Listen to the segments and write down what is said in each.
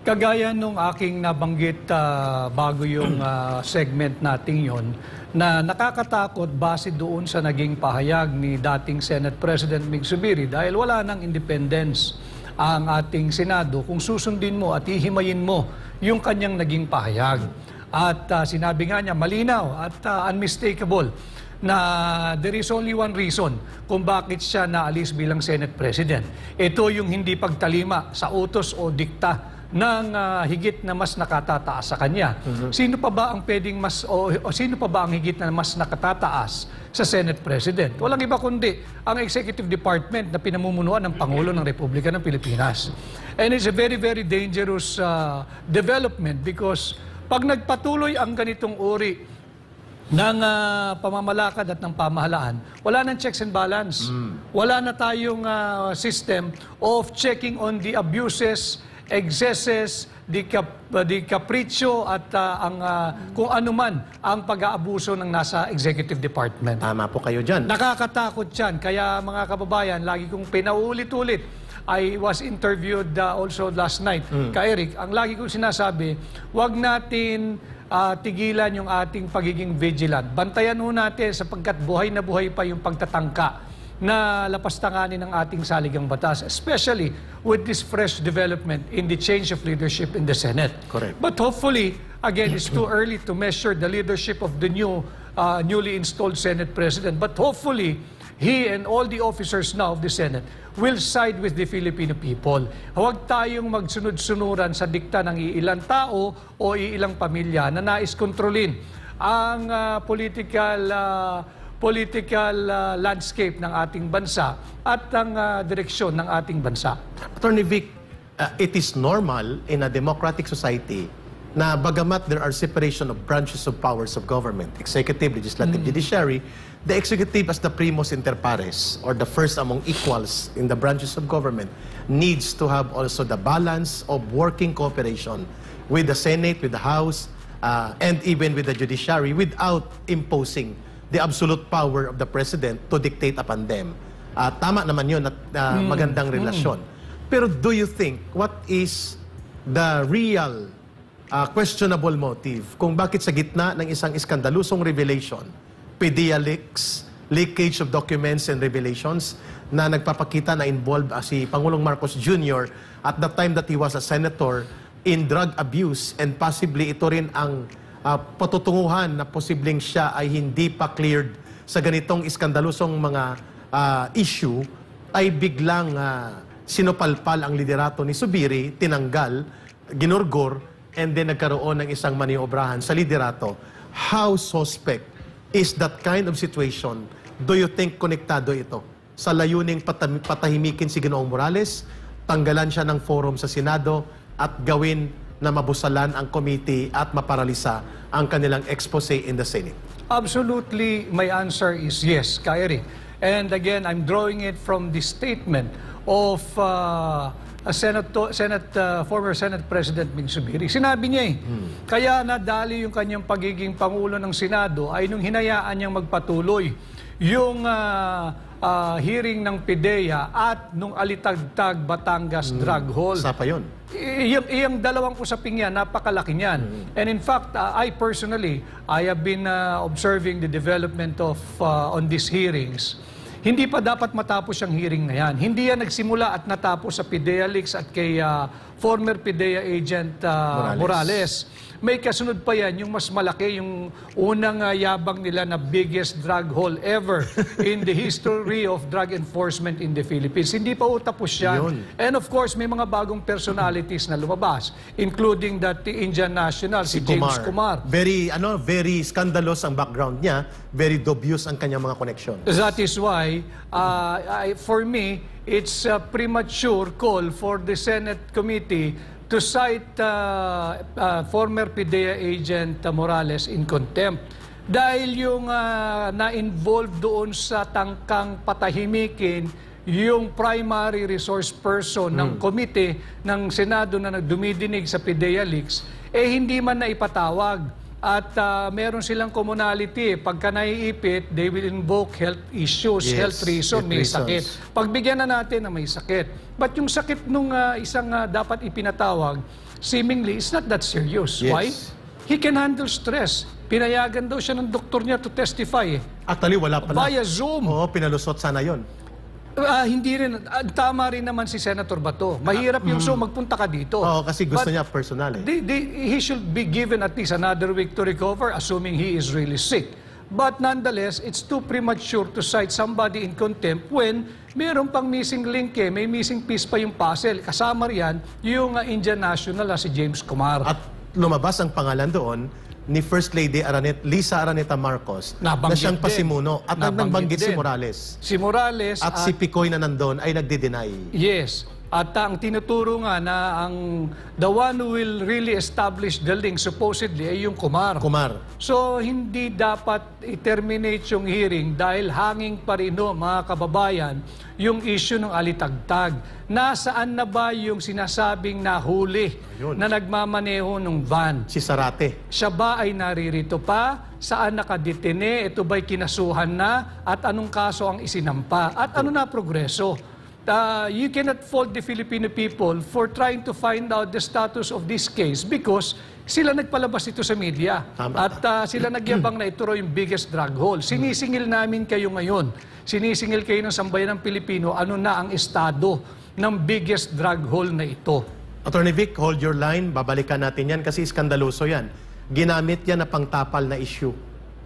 Kagaya nung aking nabanggit bago yung segment nating yon, na nakakatakot base doon sa naging pahayag ni dating Senate President Mig Zubiri dahil wala nang independence ang ating Senado kung susundin mo at hihimayin mo yung kanyang naging pahayag. At sinabi nga niya malinaw at unmistakable na there is only one reason kung bakit siya naalis bilang Senate President. Ito yung hindi pagtalima sa utos o dikta ng higit na mas nakatataas sa kanya. Sino pa ba ang pwedeng mas o sino pa ba ang higit na mas nakatataas sa Senate President? Walang iba kundi ang Executive Department na pinamumunuan ng Pangulo ng Republika ng Pilipinas. And it's a very, very dangerous development because pag nagpatuloy ang ganitong uri ng pamamalakad at ng pamahalaan, wala nang checks and balance. Wala na tayong system of checking on the abuses, excesses, di capriccio at kung ano man ang pag-aabuso ng nasa Executive Department. Tama po kayo dyan. Nakakatakot yan. Kaya mga kababayan, lagi kong pinaulit-ulit. I was interviewed also last night kay Eric. Ang lagi kong sinasabi, wag natin tigilan yung ating pagiging vigilant. Bantayan ho natin sapagkat buhay na buhay pa yung pagtatangka na lapastanganin ng ating saligang batas, especially with this fresh development in the change of leadership in the Senate. Correct. But hopefully, again, it's too early to measure the leadership of the newly installed Senate President. But hopefully, he and all the officers now of the Senate will side with the Filipino people. Huwag tayong magsunod-sunuran sa dikta ng iilang tao o iilang pamilya na nais kontrolin ang political landscape ng ating bansa at ang direksyon ng ating bansa. Attorney Vic, it is normal in a democratic society na bagamat there are separation of branches of powers of government, executive, legislative, judiciary, the executive as the primus inter pares or the first among equals in the branches of government needs to have also the balance of working cooperation with the Senate, with the House, and even with the judiciary without imposing the absolute power of the President to dictate upon them. Tama naman yun at magandang relasyon. Pero do you think, what is the real questionable motive kung bakit sa gitna ng isang iskandalusong revelation, PDEA leaks, leakage of documents and revelations na nagpapakita na involved si Pangulong Marcos Jr. at the time that he was a senator in drug abuse and possibly ito rin ang patutunguhan na posibleng siya ay hindi pa cleared sa ganitong iskandalusong mga issue, ay biglang sinupalpal ang liderato ni Zubiri, tinanggal, ginurgor, and then nagkaroon ng isang maniobrahan sa liderato. How suspect is that kind of situation? Do you think konektado ito sa layuning patahimikin si Ginoong Morales, tanggalan siya ng forum sa Senado at gawin na mabusalan ang committee at maparalisa ang kanilang expose in the Senate? Absolutely, my answer is yes, Kyrie. And again, I'm drawing it from the statement of former Senate President Mig Zubiri. Sinabi niya kaya nadali yung kanyang pagiging Pangulo ng Senado ay nung hinayaan niyang magpatuloy yung hearing ng PDEA at nung Alitagtag Batangas Drug Hall. Isa pa yun. Iyang dalawang usaping yan, napakalaki niyan. And in fact, I personally, I have been observing the development of on these hearings. Hindi pa dapat matapos ang hearing na yan. Hindi yan nagsimula at natapos sa PDEA leaks at kay former PDEA agent Morales. May kasunod pa yan, yung mas malaki, yung unang yabang nila na biggest drug haul ever in the history of drug enforcement in the Philippines. Hindi pa tapos yan. And of course, may mga bagong personalities na lumabas, including that Indian national, si James Kumar. Very scandalous ang background niya, very dubious ang kanyang mga connection. That is why, for me, it's a premature call for the Senate committee to cite former PDEA agent Morales in contempt. Dahil yung na-involve doon sa tangkang patahimikin yung primary resource person ng komite ng Senado na nagdumidinig sa PDEA leaks, hindi man na ipatawag. At meron silang commonality. Pagka naiipit, they will invoke health issues, health reason, may sakit. Pagbigyan na natin na may sakit. But yung sakit nung isang dapat ipinatawag, seemingly it's not that serious. Yes. Why? He can handle stress. Pinayagan daw siya ng doktor niya to testify. Actually, wala pala. Via Zoom. Oo, pinalusot sana yon. Hindi rin. Tama rin naman si Senator Bato. Mahirap yung Zoom, magpunta ka dito. Oo, kasi gusto niya personal eh. He should be given at least another week to recover, assuming he is really sick. But nonetheless, it's too premature to cite somebody in contempt when meron pang missing link eh, may missing piece pa yung puzzle. Kasama riyan yung Indian national na si James Kumar. At lumabas ang pangalan doon ni First Lady Lisa Araneta Marcos na Nabanggit siyang din. pasimuno at nagbanggit si din. Morales. Si Morales At si Picoy na nandun ay nagdi-deny. yes. At ang tinuturo nga na the one who will really establish the link supposedly ay yung Kumar. Kumar. So, hindi dapat i-terminate yung hearing dahil hanging pa rin, mga kababayan, yung issue ng alitagtag. Nasaan na ba yung sinasabing nahuli Ayun. na nagmamaneho ng van? Si Sarate. Siya ba ay naririto pa? Saan nakadetene? Ito ba'y kinasuhan na? At anong kaso ang isinampa? At ano na progreso? You cannot fault the Filipino people for trying to find out the status of this case because sila nagpalabas ito sa media. Tama. At sila nagyabang na ito raw yung biggest drug hole. Sinisingil namin kayo ngayon. Sinisingil kayo ng sambayan ng Pilipino. Ano na ang estado ng biggest drug hole na ito? Attorney Vic, hold your line. Babalikan natin yan kasi iskandaloso yan. Ginamit yan na pangtapal na issue.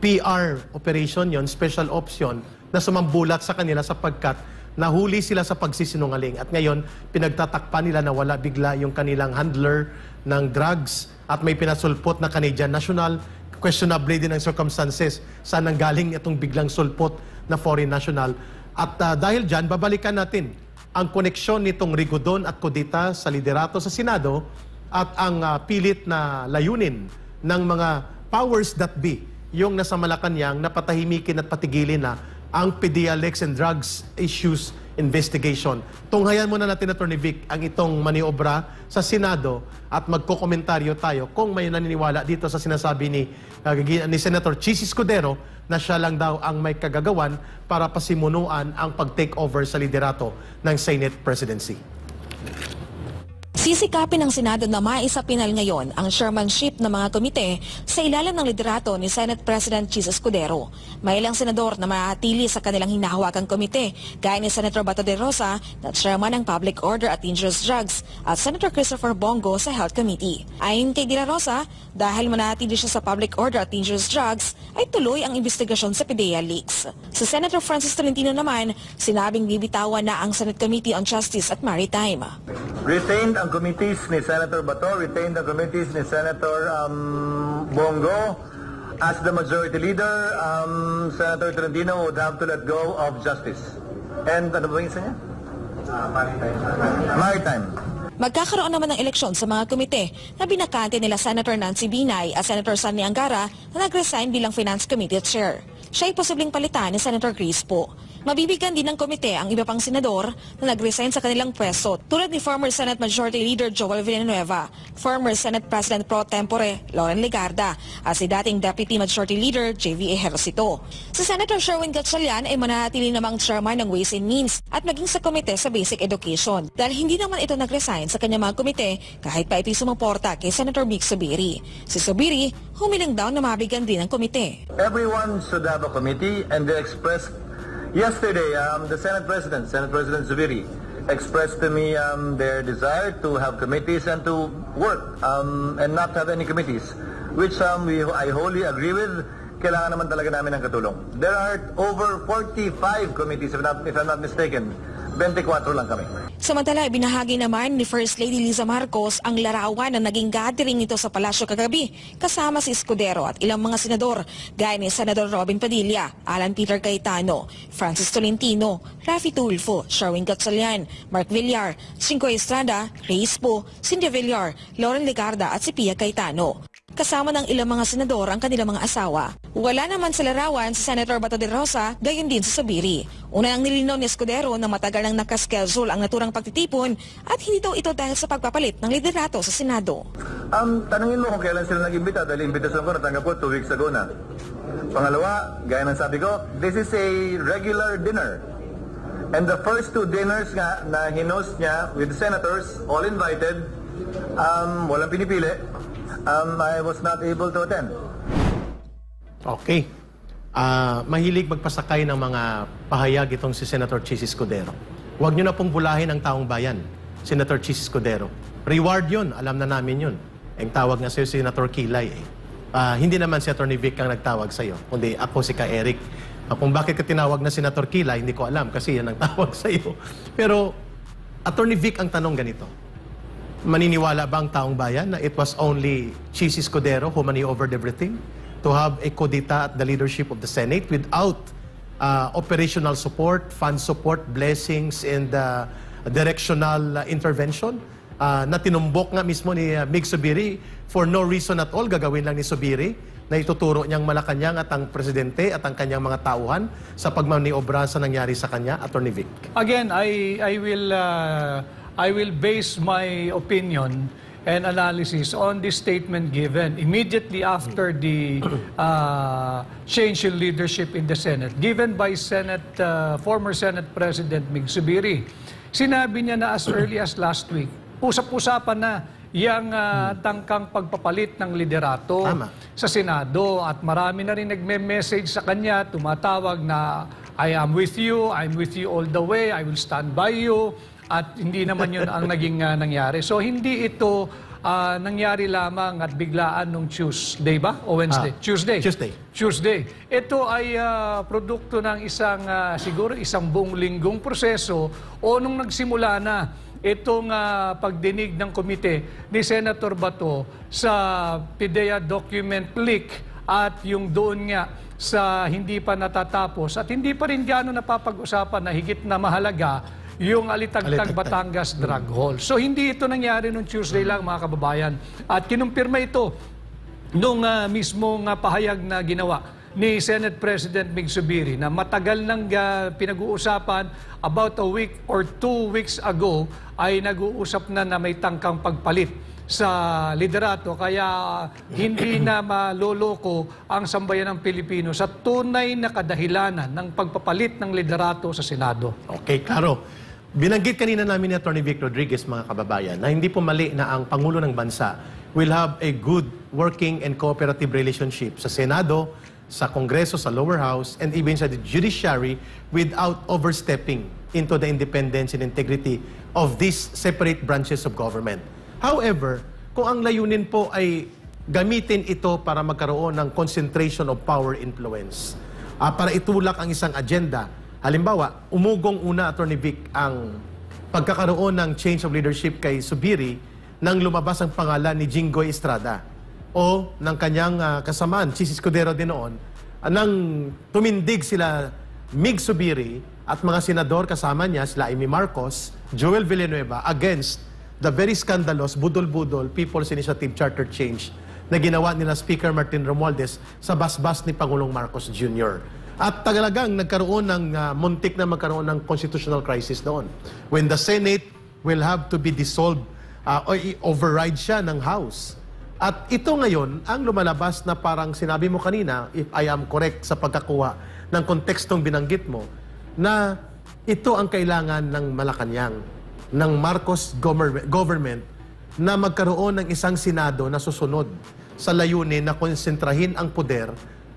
PR operation yon, special option na sumambulat sa kanila sapagkat nahuli sila sa pagsisinungaling. At ngayon, pinagtatakpan nila na wala bigla yung kanilang handler ng drugs at may pinasulpot na Canadian national. Questionably din ang circumstances saan nanggaling itong biglang sulpot na foreign national. At dahil dyan, babalikan natin ang koneksyon nitong Rigodon at Codita sa liderato sa Senado at ang pilit na layunin ng mga powers that be, yung nasa Malacanang na patahimikin at patigilin na ang PDLX and drugs issues investigation. Tunghayan muna natin, Attorney Vic, ang itong maniobra sa Senado at magkokomentaryo tayo kung may naniniwala dito sa sinasabi ni Senator Chis Escudero na siya lang daw ang may kagagawan para pasimunuan ang pag-take over sa liderato ng Senate presidency. Sisikapin ng Senado na maisapinal ngayon ang chairmanship ng mga komite sa ilalim ng liderato ni Senate President Chis Escudero. May ilang senador na maatili sa kanilang hinahawakang komite, gaya ni Senator Bato de Rosa na chairman ng Public Order at Dangerous Drugs at Senator Christopher Bongo sa Health Committee. Ayon kay De La Rosa, dahil manatili siya sa Public Order at Dangerous Drugs, ay tuloy ang investigasyon sa PDEA leaks. Si Senator Francis Tolentino naman, sinabing bibitawan na ang Senate Committee on Justice at Maritime. Retained ang committees ni Senator Bato, retained ang committees ni Senator Bongo. As the majority leader, Senator Tolentino would have to let go of justice. And ano ba yung isa niya? Maritime. Magkakaroon naman ng eleksyon sa mga komite na binakante nila Senator Nancy Binay at Senator Sunny Angara na nag-resign bilang Finance Committee Chair. Siya ay posibleng palitan ni Senator Crispo. Mabibigyan din ng komite ang iba pang senador na nag-resign sa kanilang pwesto tulad ni former Senate Majority Leader Joel Villanueva, former Senate President Pro Tempore Loren Legarda at si dating Deputy Majority Leader J.V. Ejercito. Si Senator Sherwin Gatchalian ay mananatili namang chairman ng Ways and Means at maging sa komite sa Basic Education dahil hindi naman ito nag-resign sa kanyang mga komite kahit pa ito'y sumuporta kay Senator Mick Zubiri. Si Zubiri, humiling daw na mabigyan din ng komite. Everyone should have a committee and they expressed yesterday, the Senate President Zubiri, expressed to me their desire to have committees and to work and not have any committees, which I wholly agree with. Kailangan naman talaga namin ng katulong. There are over 45 committees, if I'm not mistaken. 24 lang kami. Samantala, binahagi naman ni First Lady Liza Marcos ang larawan na naging gathering nito sa palasyo kagabi kasama si Escudero at ilang mga senador gaya ni Senador Robin Padilla, Alan Peter Cayetano, Francis Tolentino, Raffy Tulfo, Sherwin Gatchalian, Mark Villar, Cinco Estrada, Crispo, Cynthia Villar, Loren Legarda at si Pia Cayetano. Kasama ng ilang mga senador ang kanilang mga asawa. Wala naman sa larawan si Senator Bato de Rosa, gayon din si Zubiri. Una ang nilinaw ni Escudero na matagal nang nakaschedule ang naturang pagtitipon at hindi daw ito dahil sa pagpapalit ng liderato sa Senado. Tanungin mo kung kailan sila nag-imbita dahil imbitasyon ko natanggap ko 2 weeks ago na. Pangalawa, gaya ng sabi ko, this is a regular dinner. And the first 2 dinners nga na hinost niya with senators, all invited, Walang pinipili. I was not able to attend. Okay. Mahilig magpasakay ng mga pahayag itong si Senator Chis Escudero. Huwag niyo na pong bulahin ang taong bayan, Senator Chis Escudero. Reward yun, alam na namin yun. Ang tawag nga sa'yo, Senator Kilay. Hindi naman si Atty. Vic ang nagtawag sa'yo, kundi ako si Ka Eric. Kung bakit ka tinawag na Senator Kilay, hindi ko alam kasi yan ang tawag sa'yo. Pero, Atty. Vic ang tanong ganito. Maniniwala ba ang taong bayan na it was only Chis Escudero who maneuvered everything to have a kudita at the leadership of the Senate without operational support, fund support, blessings, and directional intervention? Na tinumbok nga mismo ni Mig Zubiri for no reason at all, gagawin lang ni Zubiri na ituturo niyang Malacanang at ang presidente at ang kanyang mga tauhan sa pagmaniobra sa nangyari sa kanya, Atty. Vic. Again, I will base my opinion and analysis on the statement given immediately after the change in leadership in the Senate, given by former Senate President Mig Zubiri. Sinabi niya na as early as last week, usap-usapan na yung tangkang pagpapalit ng liderato sa Senado at marami na rin nagme-message sa kanya, tumatawag na I am with you, I'm with you all the way, I will stand by you, at hindi naman yun ang naging nangyari. So hindi ito nangyari lamang at biglaan nung Tuesday ba? O Wednesday? Tuesday. Ito ay produkto ng siguro isang buong linggong proseso o nung nagsimula na itong pagdinig ng komite ni Senator Bato sa PIDEA document leak at yung doon nga sa hindi pa natatapos at hindi pa rin gaano napapag-usapan na higit na mahalaga yung Alitagtag Batangas Drug Hall. So hindi ito nangyari nung Tuesday lang, mga kababayan. At kinumpirma ito nung mismong pahayag na ginawa ni Senate President Mig Zubiri na matagal nang pinag-uusapan, about a week or 2 weeks ago ay nag-uusap na may tangkang pagpalit sa liderato, kaya hindi na maloloko ang sambayan ng Pilipino sa tunay na kadahilanan ng pagpapalit ng liderato sa Senado. Okay, klaro. Binanggit kanina namin ni Atty. Vic Rodriguez, mga kababayan, na hindi po mali na ang Pangulo ng Bansa will have a good working and cooperative relationship sa Senado, sa Kongreso, sa lower house, and even sa the judiciary without overstepping into the independence and integrity of these separate branches of government. However, kung ang layunin po ay gamitin ito para magkaroon ng concentration of power influence, para itulak ang isang agenda, halimbawa, umugong una, Atty. Vic, ang pagkakaroon ng change of leadership kay Zubiri nang lumabas ang pangalan ni Jinggoy Estrada o ng kanyang kasamaan, Chis Escudero din noon, nang tumindig sila Mig Zubiri at mga senador kasama niya, sila Amy Marcos, Joel Villanueva, against the very scandalous budol-budol People's Initiative Charter Change na ginawa nila Speaker Martin Romualdez sa basbas ni Pangulong Marcos Jr. At talagang nagkaroon ng muntik na magkaroon ng constitutional crisis doon. When the Senate will have to be dissolved o override siya ng House. At ito ngayon, ang lumalabas na parang sinabi mo kanina, if I am correct sa pagkakuha ng kontekstong binanggit mo, na ito ang kailangan ng Malacanang, ng Marcos government, na magkaroon ng isang Senado na susunod sa layunin na konsentrahin ang poder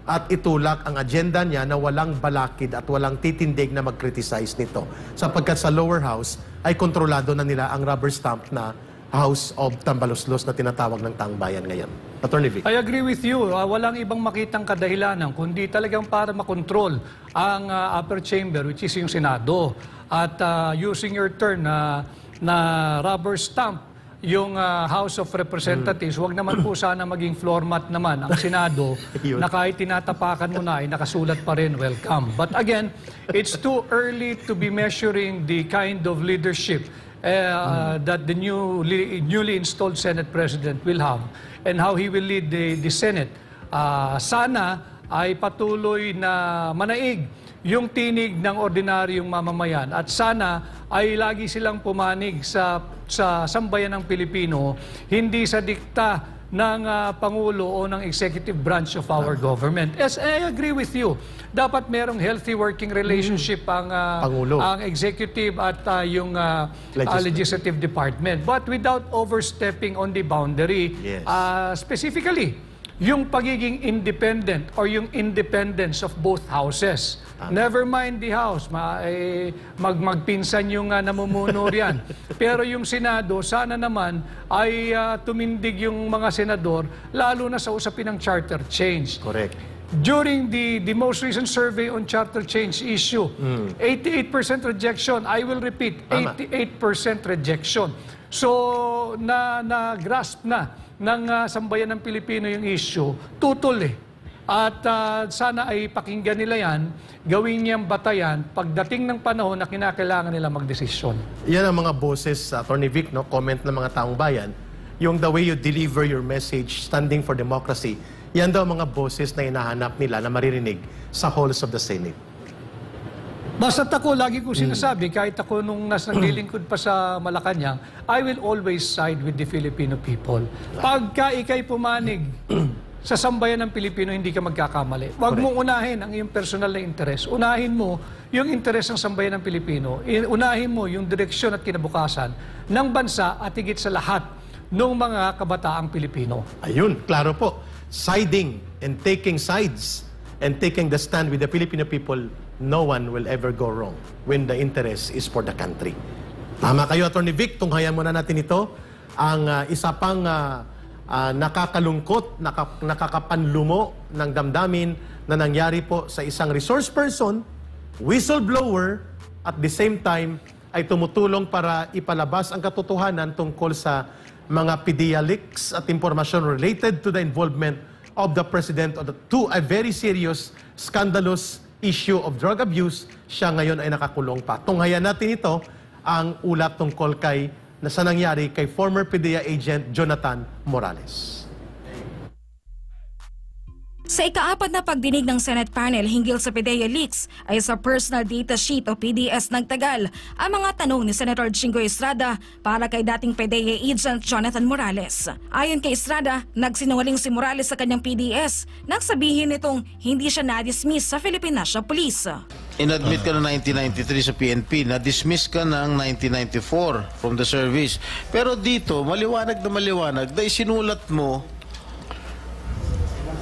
at itulak ang agenda niya na walang balakid at walang titindig na mag-criticize nito. Sapagkat sa lower house ay kontrolado na nila ang rubber stamp na House of Tambaloslos na tinatawag ng taong bayan ngayon. Atty. Vic. I agree with you. Walang ibang makitang kadahilanan kundi talagang para makontrol ang upper chamber, which is yung Senado. At using your term na rubber stamp yung House of Representatives, wag naman po sana maging floor mat naman ang Senado na kahit tinatapakan mo na ay nakasulat pa rin, welcome. But again, it's too early to be measuring the kind of leadership that the newly installed Senate President will have and how he will lead the Senate. Sana ay patuloy na manaig yung tinig ng ordinaryong mamamayan at sana ay lagi silang pumanig sa sambayan ng Pilipino, hindi sa dikta ng Pangulo o ng executive branch of our government. Yes, I agree with you. Dapat merong healthy working relationship ang Pangulo. ang executive at yung legislative department. But without overstepping on the boundary, Yes. specifically, yung pagiging independent or yung independence of both houses. Never mind the House, magpinsan yung namumuno riyan. Pero yung Senado, sana naman ay tumindig yung mga senador, lalo na sa usapin ng charter change. Correct. During the most recent survey on charter change issue, 88% rejection. I will repeat, Tama. 88% rejection. So, na-grasp na ng sambayan ng Pilipino yung issue, tutol eh. At sana ay pakinggan nila yan, gawin niyang batayan pagdating ng panahon na kinakailangan nila magdesisyon. Yan ang mga boses, Attorney Vic, no? Comment ng mga taong bayan. Yung the way you deliver your message, standing for democracy, yan daw mga boses na hinahanap nila na maririnig sa halls of the Senate. Basta't ako, lagi ko sinasabi, kahit ako nung naglilingkod pa sa Malacanang, I will always side with the Filipino people. Pagka ikay pumanig sa sambayan ng Pilipino, hindi ka magkakamali. Huwag mong unahin ang iyong personal na interes. Unahin mo yung interes ng sambayan ng Pilipino. Unahin mo yung direksyon at kinabukasan ng bansa at higit sa lahat ng mga kabataang Pilipino. Ayun, klaro po. Siding and taking sides and taking the stand with the Filipino people, no one will ever go wrong when the interest is for the country. Tama kayo, Attorney Vic. Tunghayan muna natin ito. Ang isa pang nakakalungkot, nakakapanlumo ng damdamin na nangyari po sa isang resource person, whistleblower, at the same time ay tumutulong para ipalabas ang katotohanan tungkol sa mga PDEA leaks at impormasyon related to the involvement of the President to a very serious, scandalous issue of drug abuse. Siya ngayon ay nakakulong pa. Tunghayan natin ito, ang ulat tungkol sa nangyari kay former PDEA agent Jonathan Morales. Sa ika-4 na pagdinig ng Senate panel hinggil sa PDEA leaks ay sa Personal Data Sheet o PDS nagtagal ang mga tanong ni Senator Jinggoy Estrada para kay dating PDEA agent Jonathan Morales. Ayon kay Estrada, nagsinungaling si Morales sa kanyang PDS nang sabihin nitong hindi siya na-dismiss sa Philippine National Police. Inadmit ka na 1993 sa PNP, na-dismiss ka ng 1994 from the service. Pero dito, maliwanag na isinulat mo,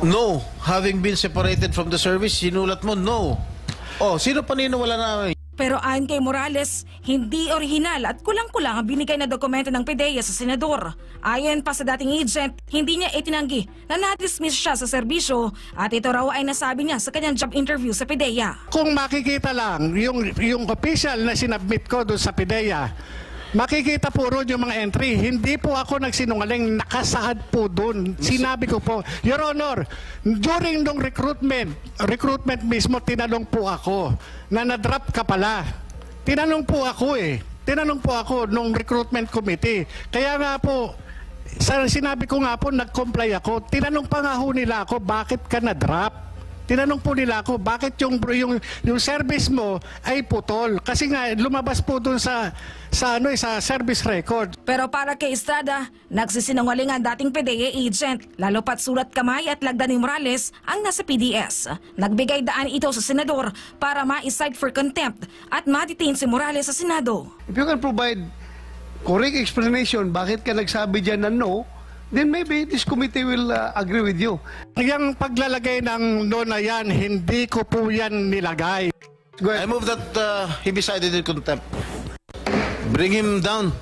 no. Having been separated from the service, sinulat mo, no. Oh, sino paniniwala namin? Pero ayon kay Morales, hindi orihinal at kulang-kulang ang binigay na dokumento ng PDEA sa senador. Ayon pa sa dating agent, hindi niya itinanggi na na-dismiss siya sa serbisyo at ito raw ay nasabi niya sa kanyang job interview sa PDEA. Kung makikita lang yung official na sinabmit ko doon sa PDEA, makikita po roon yung mga entry. Hindi po ako nagsinungaling, nakasaad po doon. Sinabi ko po, Your Honor, during nung recruitment mismo, tinanong po ako na na-drop ka pala. Tinanong po ako nung recruitment committee. Kaya nga po, sinabi ko nga po, nag-comply ako. Tinanong pa nga ho nila ako, bakit ka na-drop? Tinanong po nila ako, bakit yung service mo ay putol? Kasi nga, lumabas po doon sa service record. Pero para kay Estrada, nagsisinungaling ang dating PDEA agent, lalo pat sulat kamay at lagda ni Morales ang nasa PDS. Nagbigay daan ito sa senador para ma-cite for contempt at ma-detain si Morales sa Senado. If you can provide correct explanation, bakit ka nagsabi dyan na no, then maybe this committee will agree with you. Yung paglalagay ng no na yan, hindi ko po yan nilagay. Go I ahead. move that he be cited in contempt. Bring him down.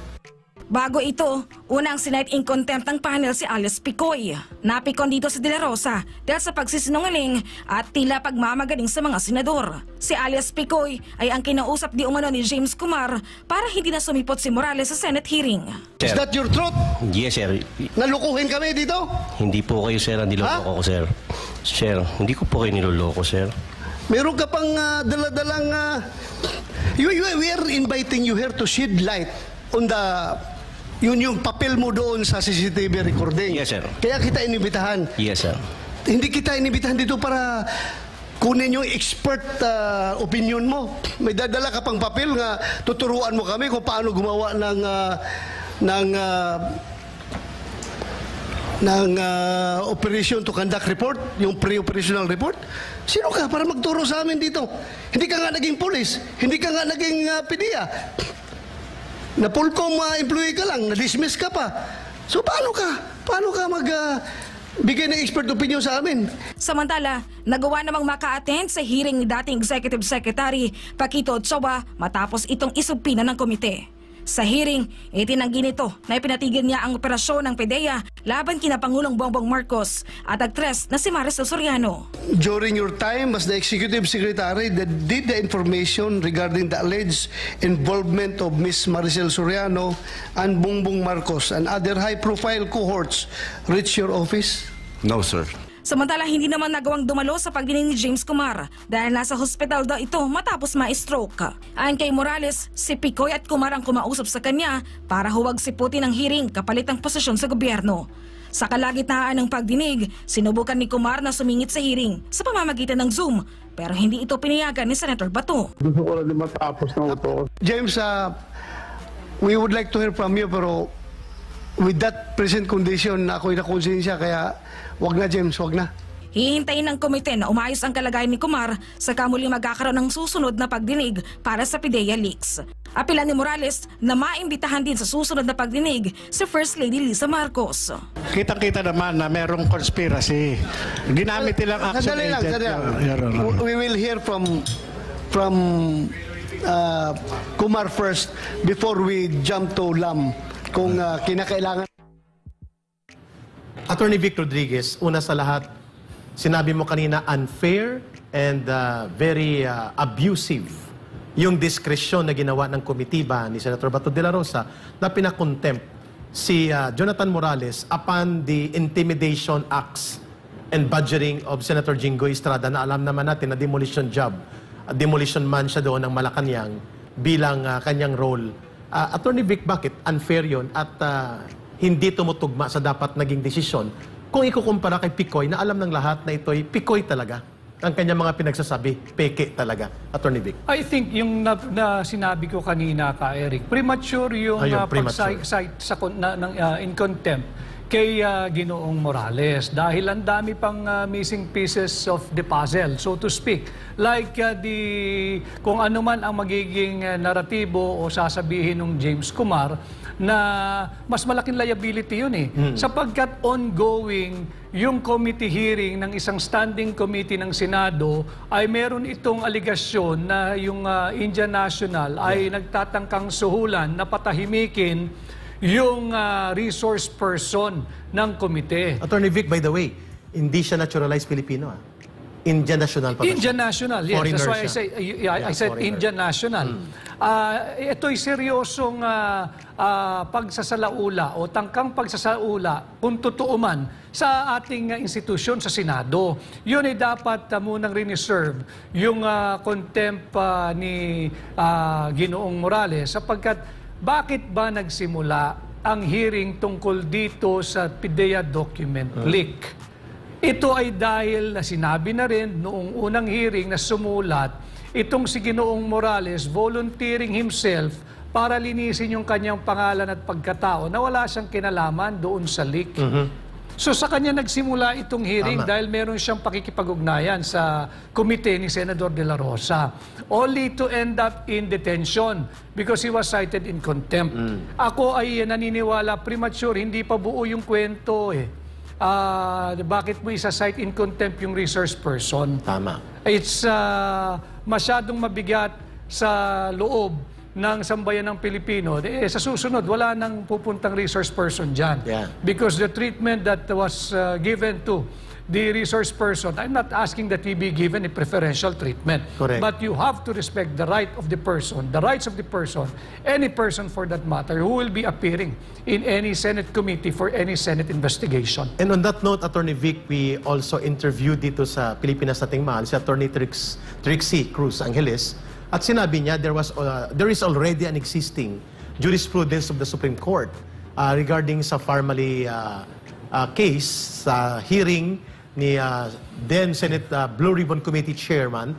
Bago ito, unang sinight in contempt ng panel si Alice Picoy. Napikon dito si De La Rosa dahil sa pagsisinungaling at tila pagmamagaling sa mga senador. Si Alice Picoy ay ang kinausap di umano ni James Kumar para hindi na sumipot si Morales sa Senate hearing. Is that your truth? Yes, sir. Nalukuhin kami dito? Hindi po kayo, sir, ang niloloko ko, sir. Sir, hindi ko po kayo niloloko, sir. Meron ka pang daladalang... we are inviting you here to shed light on the... yung papel mo doon sa CCTV recording. Yes, sir. Kaya kita inibitahan. Yes, sir. Hindi kita inibitahan dito para kunin yung expert opinion mo. May dadala ka pang papel nga tuturuan mo kami kung paano gumawa ng operation to conduct report, yung pre-operational report? Sino ka para magturo sa amin dito? Hindi ka nga naging police, hindi ka nga naging PDEA. Na Pulcom employee ka lang, na-dismiss ka pa. So paano ka bigay ng expert opinion sa amin? Samantala, nagawa namang maka-attend sa hearing ni dating Executive Secretary Paquito Ochoa matapos itong isubpina ng komite. Sa hearing, itinanggi nito na ipinatigil niya ang operasyon ng PDEA laban kina Pangulong Bongbong Marcos at aktres na si Maricel Soriano. During your time as the Executive Secretary, did the information regarding the alleged involvement of Ms. Maricel Soriano and Bongbong Marcos and other high-profile cohorts reach your office? No, sir. Samantala, hindi naman nagawang dumalo sa pagdinig ni James Kumar dahil nasa hospital daw ito matapos ma-stroke. Ayon kay Morales, si Picoy at Kumar ang kumausap sa kanya para huwag siputin ang hearing kapalit ang posisyon sa gobyerno. Sa kalagitnaan ng pagdinig, sinubukan ni Kumar na sumingit sa hearing sa pamamagitan ng Zoom pero hindi ito pinayagan ni Senator Bato. Gusto ko lang matapos ng ito. James, we would like to hear from you pero with that present condition, ako'y nakonsensya kaya wag na, James, wag na. Hihintayin ng komite na umayos ang kalagayan ni Kumar saka muli magkakaroon ng susunod na pagdinig para sa PDEA leaks. Apila ni Morales na maimbitahan din sa susunod na pagdinig si First Lady Lisa Marcos. Kitang-kita naman na merong conspiracy. Ginamit nilang action Sandali lang, agent. sandali lang. We will hear from Kumar first before we jump to Lam kung kinakailangan. Attorney Vic Rodriguez, una sa lahat, sinabi mo kanina unfair and very abusive yung diskresyon na ginawa ng komitiba ni Senator Bato de la Rosa na pinakontempt si Jonathan Morales upon the intimidation acts and badgering of Senator Jinggoy Estrada na alam naman natin na demolition job, demolition man siya doon ng Malacanang bilang kanyang role. Attorney Vic, bakit unfair yun at hindi tumutugma sa dapat naging desisyon kung ikukumpara kay Picoy na alam ng lahat na ito'y Picoy talaga ang kanyang mga pinagsasabi, peke talaga, Attorney Vic? I think yung na sinabi ko kanina ka, Eric, premature yung pag-cite in contempt kay Ginoong Morales dahil ang dami pang missing pieces of the puzzle, so to speak. Like kung ano man ang magiging naratibo o sasabihin ng James Kumar na mas malaking liability yun sapagkat ongoing yung committee hearing ng isang standing committee ng Senado ay meron itong aligasyon na yung Indian National ay nagtatangkang suhulan na patahimikin yung resource person ng komite. Attorney Vic, by the way, hindi siya naturalized Filipino. Indian National pa. Indian National, yes. That's why I said Indian National. Ito'y seryosong pagsasalaula o tangkang pagsasalaula kung totoo man sa ating institusyon sa Senado. Yun ay dapat munang reserve yung contempt ni Ginoong Morales sapagkat bakit ba nagsimula ang hearing tungkol dito sa PDEA document leak? Ito ay dahil na sinabi na rin noong unang hearing na sumulat itong si Ginoong Morales volunteering himself para linisin yung kanyang pangalan at pagkatao na wala siyang kinalaman doon sa leak. So sa kanya nagsimula itong hearing dahil meron siyang pakikipag-ugnayan sa komite ni Senador de la Rosa. Only to end up in detention because he was cited in contempt. Ako ay naniniwala premature, hindi pa buo yung kwento bakit mo isa-cite in contempt yung resource person? Tama. It's masyadong mabigat sa loob ng sambayan ng Pilipino. Sa susunod, wala nang pupuntang resource person dyan. Yeah. Because the treatment that was given to the resource person, I'm not asking that he be given a preferential treatment. Correct. But you have to respect the right of the person, the rights of the person, any person for that matter, who will be appearing in any Senate committee for any Senate investigation. And on that note, Attorney Vic, we also interviewed dito sa Pilipinas Nating Mahal si Attorney Trixie Cruz Angeles. At sinabi niya, there is already an existing jurisprudence of the Supreme Court regarding sa Farmally case sa hearing ni then Senate Blue Ribbon Committee Chairman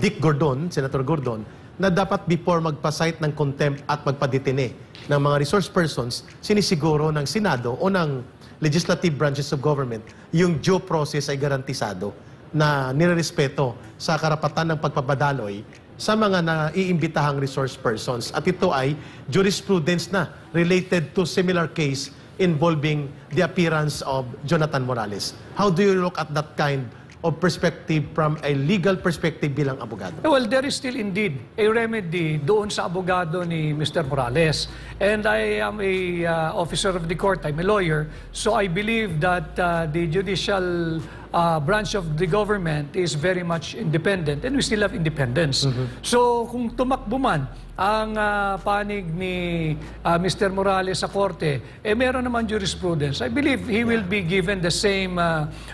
Dick Gordon, Senator Gordon, na dapat before magpa-cite ng contempt at magpadetine ng mga resource persons, sinisiguro ng Senado o ng legislative branches of government, yung due process ay garantisado na nirerespeto sa karapatan ng pagpapadaloy sa mga naiimbitahang resource persons. At ito ay jurisprudence na related to similar case involving the appearance of Jonathan Morales. How do you look at that kind of perspective from a legal perspective bilang abogado? Well, there is still indeed a remedy doon sa abogado ni Mr. Morales. And I am a officer of the court, I'm a lawyer, so I believe that the judicial branch of the government is very much independent and we still have independence. So kung tumakbo man ang panig ni Mr. Morales sa korte, meron naman jurisprudence. I believe he will be given the same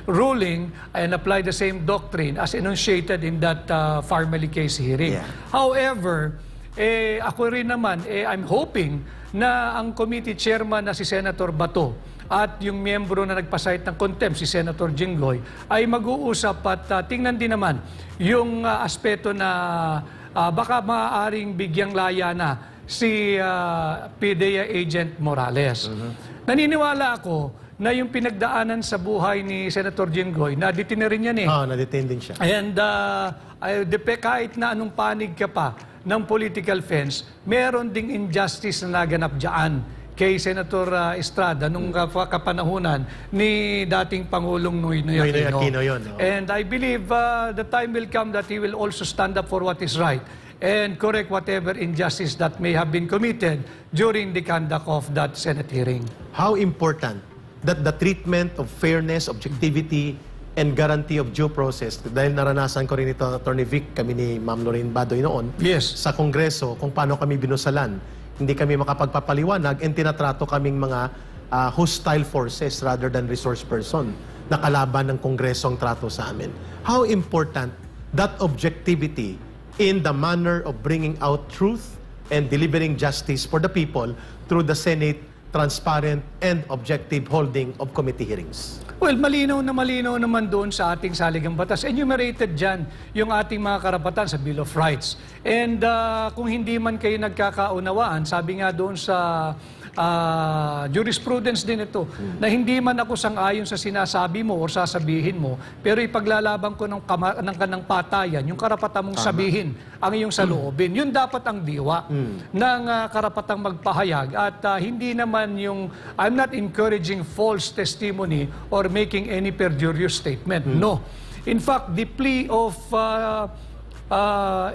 ruling and apply the same doctrine as enunciated in that Farmally case hearing. However, ako rin naman, I'm hoping na ang committee chairman na si Senator Bato at yung miyembro na nagpasite ng contempt, si Senator Jinggoy, ay mag-uusap at tingnan din naman yung aspeto na baka maaaring bigyang laya na si PDEA Agent Morales. Naniniwala ako na yung pinagdaanan sa buhay ni Senator Jinggoy, na-detain na rin yan Na-detain din siya. And kahit na anong panig ka pa ng political fence, meron ding injustice na naganap dyan kay Senator Estrada nung kapanahunan ni dating Pangulong Noynoy Aquino. And I believe the time will come that he will also stand up for what is right and correct whatever injustice that may have been committed during the conduct of that Senate hearing. How important that the treatment of fairness, objectivity, and guarantee of due process, dahil naranasan ko rin ito, Attorney Vic, kami ni Ma'am Lorraine Badoy noon, sa Kongreso, kung paano kami binusalan. Hindi kami makapagpapaliwanag and tinatrato kaming mga hostile forces rather than resource person na kalaban ng Kongreso ang trato sa amin. How important that objectivity in the manner of bringing out truth and delivering justice for the people through the Senate transparent and objective holding of committee hearings. Well, malinaw naman doon sa ating saligang batas. Enumerated dyan yung ating mga karapatan sa Bill of Rights. And kung hindi man kayo nagkakaunawaan, sabi nga doon sa jurisprudence din ito, na hindi man ako sang-ayon sa sinasabi mo o sasabihin mo, pero ipaglalaban ko ng kanang patayan, yung karapatan mong sabihin ang iyong saloobin. Yun dapat ang diwa ng karapatang magpahayag. At hindi naman yung, I'm not encouraging false testimony or making any perjurious statement. No. In fact, the plea of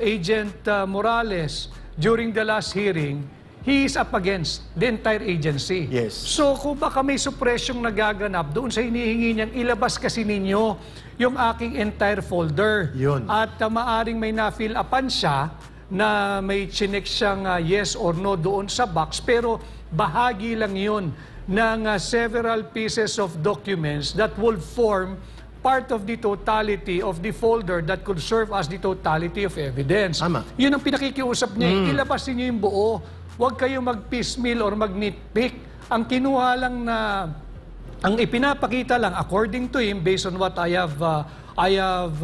Agent Morales during the last hearing, he is up against the entire agency. Yes. So kung baka may suppresyong nagaganap, doon sa hinihingi niyang ilabas kasi ninyo yung aking entire folder. Yun. At maaring may na-fill upan siya na may chinek siyang yes or no doon sa box, pero bahagi lang yun ng several pieces of documents that will form part of the totality of the folder that could serve as the totality of evidence. Tama. Yun ang pinakikiusap niya. Ilabas niyo yung buo. Huwag kayong mag-piecemeal or mag-nitpick. Ang kinuha lang na, ang ipinapakita lang, according to him, based on what I have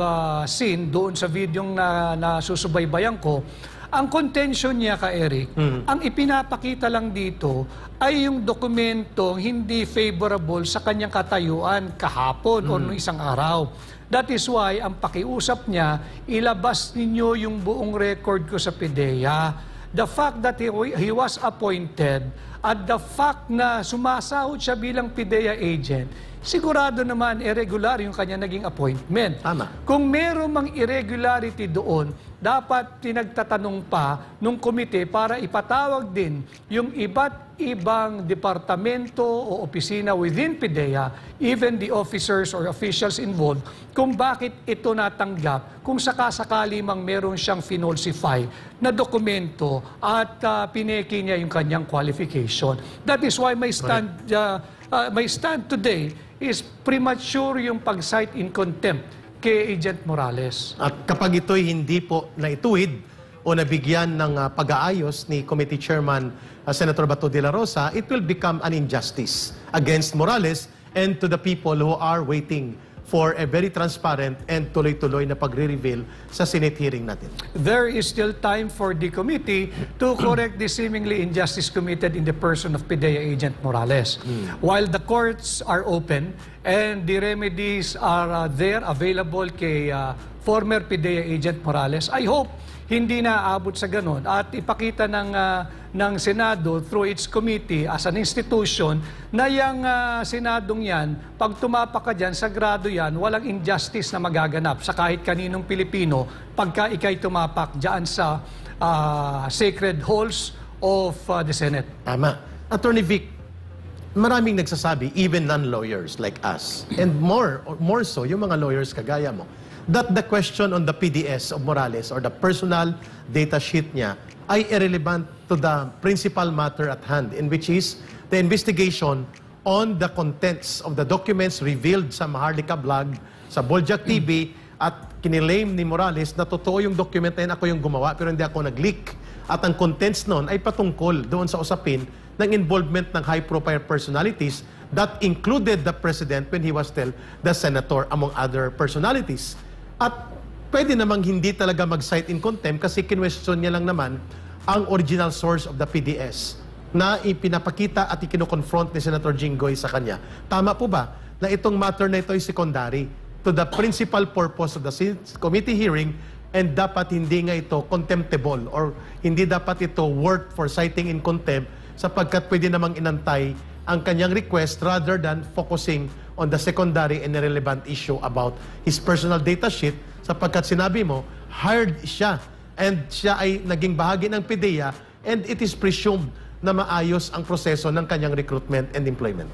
seen doon sa videong na susubaybayan ko, ang contention niya ka Eric, ang ipinapakita lang dito ay yung dokumentong hindi favorable sa kanyang katayuan kahapon o noong isang araw. That is why ang pakiusap niya, ilabas ninyo yung buong record ko sa PDEA. The fact that he was appointed at the fact na sumasahod siya bilang PDEA agent, sigurado naman irregular yung kanya naging appointment. Tama. Kung meron mang irregularity doon, dapat tinagtatanong pa nung komite para ipatawag din yung iba't ibang departamento o opisina within PDEA, even the officers or officials involved, kung bakit ito natanggap, kung sakasakali mang meron siyang finalsify na dokumento at pineki niya yung kanyang qualification. That is why my stand today is premature yung pag-cite in contempt kay Agent Morales. At kapag ito'y hindi po naituwid o nabigyan ng pag-aayos ni Committee Chairman Senator Bato de la Rosa, it will become an injustice against Morales and to the people who are waiting for a very transparent and tuloy-tuloy na pagre-reveal sa Senate hearing natin. There is still time for the committee to correct the seemingly injustice committed in the person of PIDEA Agent Morales. While the courts are open and the remedies are there available kay former PIDEA Agent Morales, I hope hindi na aabot sa ganon at ipakita ng Senado through its committee as an institution na yung Senadong yan, pag tumapak ka dyan, sagrado yan, walang injustice na magaganap sa kahit kaninong Pilipino pagka ikay tumapak dyan sa sacred halls of the Senate. Tama. Attorney Vic, maraming nagsasabi, even non-lawyers like us, and more so, yung mga lawyers kagaya mo, that the question on the PDS of Morales or the personal data sheet niya ay irrelevant to the principal matter at hand, in which is the investigation on the contents of the documents revealed sa Maharlika Blog, sa Boljak TV, at kinilaim ni Morales na totoo yung document na yun, ako yung gumawa pero hindi ako nag-leak. At ang contents nun ay patungkol doon sa usapin ng involvement ng high-profile personalities that included the President when he was still the Senator, among other personalities. At pwede namang hindi talaga mag-cite in contempt kasi kinwestiyon niya lang naman ang original source of the PDS na ipinapakita at ikinoconfront ni Senator Jinggoy sa kanya. Tama po ba na itong matter na ito ay secondary to the principal purpose of the committee hearing and dapat hindi nga ito contemptible or hindi dapat ito worth for citing in contempt sapagkat pwede namang inantay ang kanyang request rather than focusing on the secondary and irrelevant issue about his personal data sheet sapagkat sinabi mo, hired siya and siya ay naging bahagi ng PIDEA and it is presumed na maayos ang proseso ng kanyang recruitment and employment.